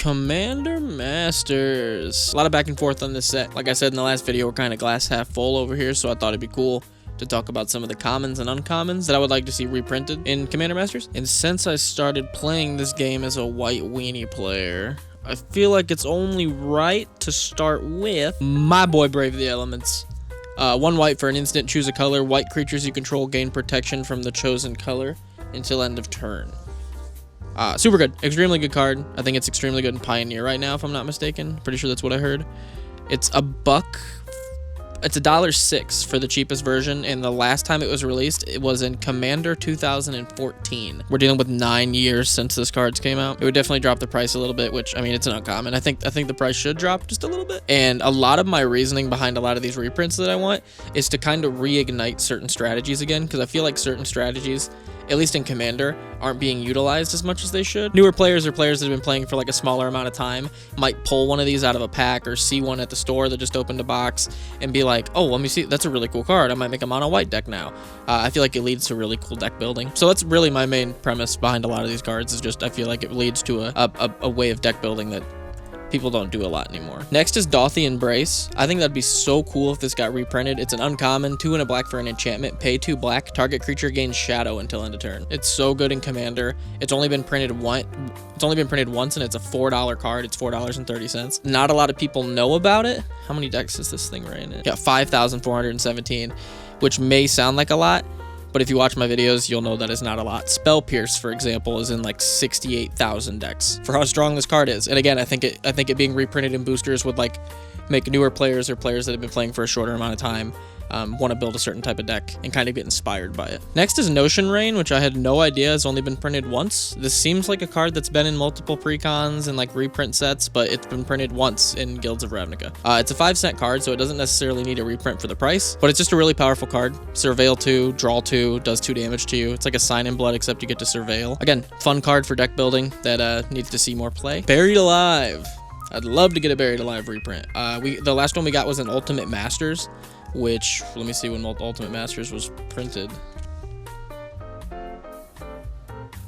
Commander Masters. A lot of back and forth on this set. Like I said in the last video, we're kind of glass half full over here, so I thought it'd be cool to talk about some of the commons and uncommons that I would like to see reprinted in Commander Masters. And since I started playing this game as a white weenie player, I feel like it's only right to start with my boy Brave the Elements. 1 white for an instant, choose a color. White creatures you control gain protection from the chosen color until end of turn. Super good. Extremely good card. I think it's extremely good in Pioneer right now, if I'm not mistaken. Pretty sure that's what I heard. It's $1. It's $1.06 for the cheapest version, and the last time it was released, it was in Commander 2014. We're dealing with 9 years since this cards came out. It would definitely drop the price a little bit, which, I mean, it's an uncommon. I think the price should drop just a little bit. And a lot of my reasoning behind a lot of these reprints that I want is to kind of reignite certain strategies again, because I feel like certain strategies, at least in Commander, aren't being utilized as much as they should. Newer players or players that have been playing for like a smaller amount of time might pull one of these out of a pack or see one at the store that just opened a box and be like, oh, let me see, that's a really cool card. I might make a mono white deck now. I feel like it leads to really cool deck building. So that's really my main premise behind a lot of these cards, is just I feel like it leads to a way of deck building that people don't do a lot anymore. Next is Dauthi Embrace. I think that'd be so cool if this got reprinted. It's an uncommon, 2 and a black for an enchantment. Pay 2 black. Target creature gains shadow until end of turn. It's so good in Commander. It's only been printed once. And it's a $4 card. It's $4.30. Not a lot of people know about it. How many decks is this thing ran in? Yeah, 5,417, which may sound like a lot, but if you watch my videos, you'll know that is not a lot. Spell Pierce, for example, is in like 68,000 decks for how strong this card is. And again, I think it being reprinted in boosters would like make newer players or players that have been playing for a shorter amount of time want to build a certain type of deck and kind of get inspired by it. Next is Notion Rain, which I had no idea has only been printed once. This seems like a card that's been in multiple precons and like reprint sets, but it's been printed once in Guilds of Ravnica. It's a 5-cent card, so it doesn't necessarily need a reprint for the price, but it's just a really powerful card. Surveil 2, draw 2, does 2 damage to you. It's like a Sign in Blood, except you get to surveil. Again, fun card for deck building that needs to see more play. Buried Alive. I'd love to get a Buried Alive reprint. The last one we got was an Ultimate Masters, which, let me see when Ultimate Masters was printed.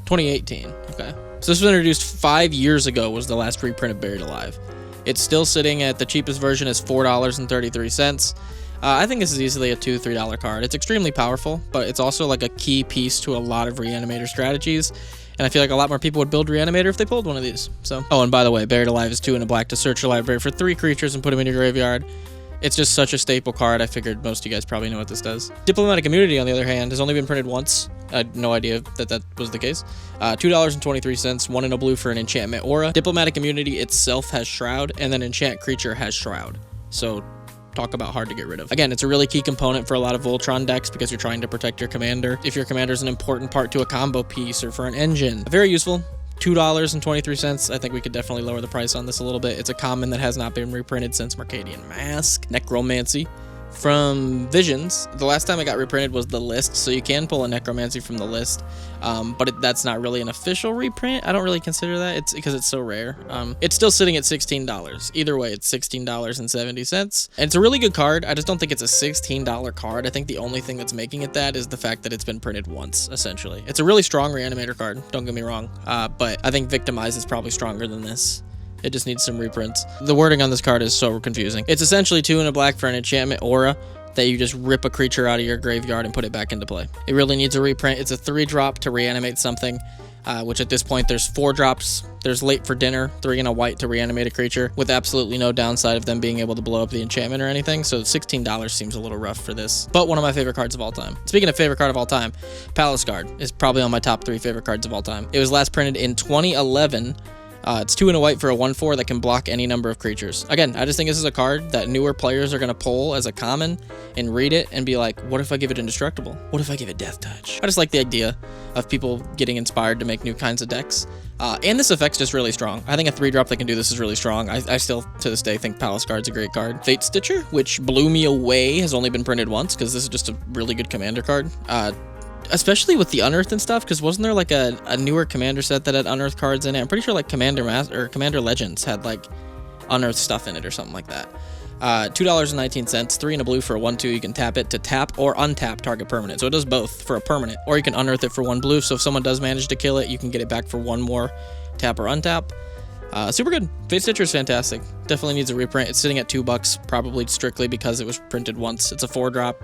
2018, okay. So this was introduced 5 years ago, was the last reprint of Buried Alive. It's still sitting at the cheapest version is $4.33. I think this is easily a $2, $3 card. It's extremely powerful, but it's also like a key piece to a lot of Reanimator strategies. And I feel like a lot more people would build Reanimator if they pulled one of these. So, oh, and by the way, Buried Alive is 2 and a black to search your library for 3 creatures and put them in your graveyard. It's just such a staple card. I figured most of you guys probably know what this does. Diplomatic Immunity, on the other hand, has only been printed once. I had no idea that was the case. $2.23, 1 and a blue for an enchantment aura. Diplomatic Immunity itself has Shroud, and then enchant creature has Shroud. So talk about hard to get rid of. Again, it's a really key component for a lot of Voltron decks because you're trying to protect your commander. If your commander is an important part to a combo piece or for an engine. Very useful. $2.23. I think we could definitely lower the price on this a little bit. It's a common that has not been reprinted since Mercadian Mask. Necromancy from Visions. The last time it got reprinted was the list, so you can pull a Necromancy from the list, but that's not really an official reprint. I don't really consider that. It's because it's so rare. It's still sitting at $16. Either way, it's $16.70. And it's a really good card. I just don't think it's a $16 card. I think the only thing that's making it that is the fact that it's been printed once, essentially. It's a really strong Reanimator card, don't get me wrong, but I think Victimize is probably stronger than this. It just needs some reprints. The wording on this card is so confusing. It's essentially 2 and a black for an enchantment aura that you just rip a creature out of your graveyard and put it back into play. It really needs a reprint. It's a 3-drop to reanimate something, which at this point there's 4 drops. There's Late for Dinner, 3 and a white to reanimate a creature with absolutely no downside of them being able to blow up the enchantment or anything. So $16 seems a little rough for this, but one of my favorite cards of all time. Speaking of favorite card of all time, Palace Guard is probably on my top 3 favorite cards of all time. It was last printed in 2011. It's 2 and a white for a 1/4 that can block any number of creatures. Again, I just think this is a card that newer players are going to pull as a common and read it and be like, what if I give it Indestructible? What if I give it Death Touch? I just like the idea of people getting inspired to make new kinds of decks. And this effect's just really strong. I think a 3-drop that can do this is really strong. I still, to this day, think Palace Guard's a great card. Fate Stitcher, which blew me away, has only been printed once because this is just a really good commander card. Especially with the Unearthed and stuff, because wasn't there like a newer commander set that had Unearthed cards in it? I'm pretty sure like Commander Legends had like Unearthed stuff in it or something like that. $2.19, 3 and a blue for a 1/2. You can tap it to tap or untap target permanent. So it does both for a permanent, or you can unearth it for 1 blue. So if someone does manage to kill it, you can get it back for 1 more tap or untap. Super good. Face Stitcher is fantastic. Definitely needs a reprint. It's sitting at $2, probably strictly because it was printed once. It's a 4-drop.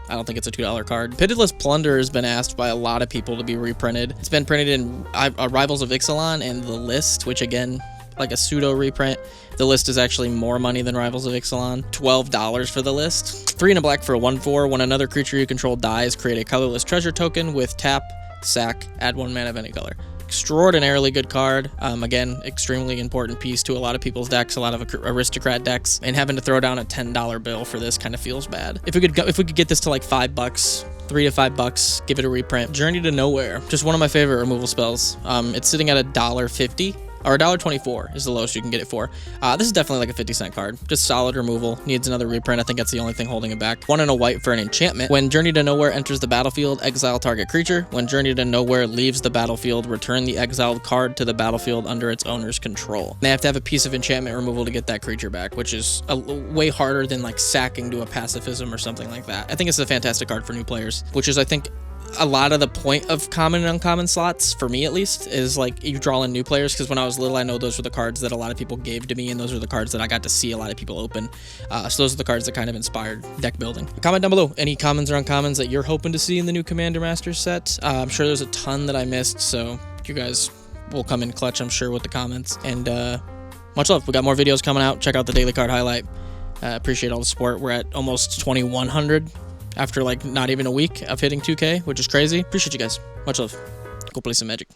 I don't think it's a $2 card. Pitiless Plunder has been asked by a lot of people to be reprinted. It's been printed in Rivals of Ixalan and The List, which again, like a pseudo reprint. The List is actually more money than Rivals of Ixalan. $12 for The List. 3 and a black for a 1/4. When another creature you control dies, create a colorless treasure token with tap, sack, add 1 mana of any color. Extraordinarily good card. Again, extremely important piece to a lot of people's decks, a lot of aristocrat decks, and having to throw down a $10 bill for this kind of feels bad. If we could get this to like $5, $3 to $5, give it a reprint. Journey to Nowhere, just one of my favorite removal spells. It's sitting at $1.50. Or $1.24 is the lowest you can get it for. This is definitely like a 50-cent card. Just solid removal. Needs another reprint. I think that's the only thing holding it back. 1 and a white for an enchantment. When Journey to Nowhere enters the battlefield, exile target creature. When Journey to Nowhere leaves the battlefield, return the exiled card to the battlefield under its owner's control. They have to have a piece of enchantment removal to get that creature back, which is way harder than like sacking to a pacifism or something like that. I think it's a fantastic card for new players, which is, I think, a lot of the point of common and uncommon slots, for me at least, is like you draw in new players, because when I was little, I know those were the cards that a lot of people gave to me, and those are the cards that I got to see a lot of people open. So those are the cards that kind of inspired deck building. Comment down below any commons or uncommons that you're hoping to see in the new Commander Masters set. I'm sure there's a ton that I missed, so you guys will come in clutch, I'm sure, with the comments. And much love. We got more videos coming out. Check out the daily card highlight. Appreciate all the support. We're at almost 2,100 after like not even a week of hitting 2K, which is crazy. Appreciate you guys. Much love. Go play some Magic.